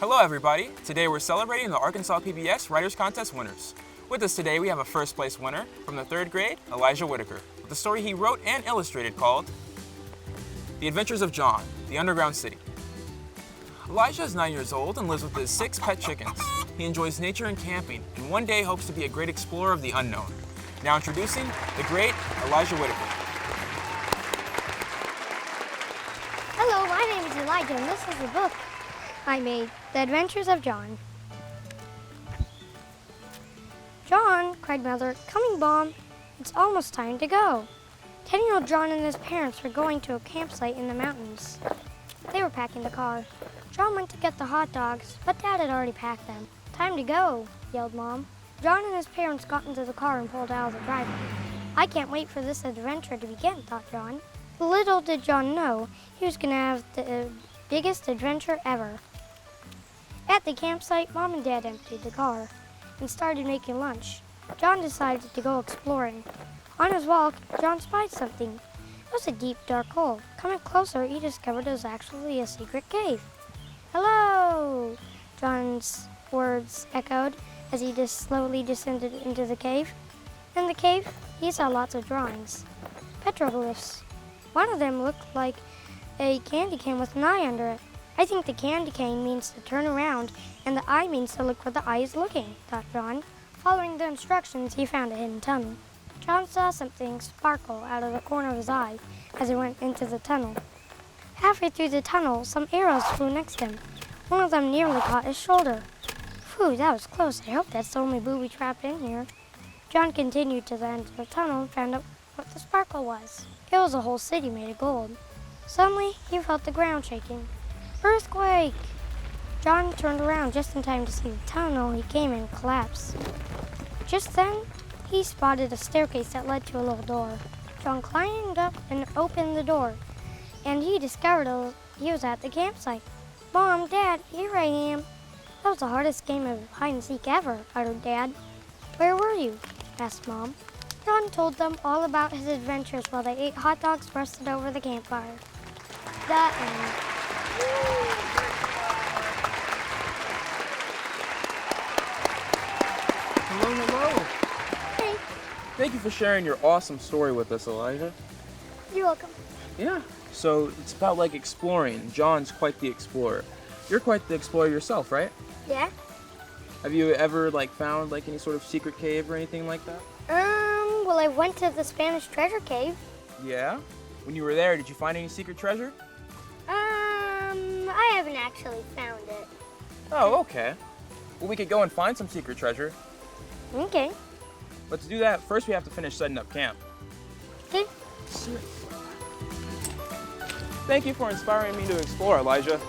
Hello everybody! Today we're celebrating the Arkansas PBS Writers Contest winners. With us today we have a first place winner from the 3rd grade, Elijah Whitaker, with a story he wrote and illustrated called The Adventures of John, the Underground City. Elijah is 9 years old and lives with his 6 pet chickens. He enjoys nature and camping, and one day hopes to be a great explorer of the unknown. Now introducing the great Elijah Whitaker. Hello, my name is Elijah, and this is the book I made, The Adventures of John. John, cried Mother, coming, Mom. It's almost time to go. 10-year-old John and his parents were going to a campsite in the mountains. They were packing the car. John went to get the hot dogs, but Dad had already packed them. Time to go, yelled Mom. John and his parents got into the car and pulled out of the driveway. I can't wait for this adventure to begin, thought John. Little did John know he was going to have the biggest adventure ever. At the campsite, Mom and Dad emptied the car and started making lunch. John decided to go exploring. On his walk, John spied something. It was a deep, dark hole. Coming closer, he discovered it was actually a secret cave. Hello, John's words echoed as he slowly descended into the cave. In the cave, he saw lots of drawings, petroglyphs. One of them looked like a candy cane with an eye under it. I think the candy cane means to turn around, and the eye means to look where the eye is looking, thought John. Following the instructions, he found a hidden tunnel. John saw something sparkle out of the corner of his eye as he went into the tunnel. Halfway through the tunnel, some arrows flew next to him. One of them nearly caught his shoulder. Phew, that was close. I hope that's the only booby trap in here. John continued to the end of the tunnel and found out what the sparkle was. It was a whole city made of gold. Suddenly, he felt the ground shaking. Earthquake! John turned around just in time to see the tunnel he came in collapse. Just then, he spotted a staircase that led to a little door. John climbed up and opened the door, and he discovered he was at the campsite. Mom, Dad, here I am. That was the hardest game of hide-and-seek ever, uttered Dad. Where were you? Asked Mom. John told them all about his adventures while they ate hot dogs roasted over the campfire. The end. Hello. Hey, Thank you for sharing your awesome story with us, Elijah. you're welcome. Yeah. So it's about like exploring. John's quite the explorer. You're quite the explorer yourself, right? Yeah? Have you ever found any sort of secret cave or anything like that? Well, I went to the Spanish treasure cave. Yeah. When you were there, did you find any secret treasure? I haven't actually found it. Oh, okay. Well, we could go and find some secret treasure. Okay. But to do that, first we have to finish setting up camp. Okay. Thank you for inspiring me to explore, Elijah.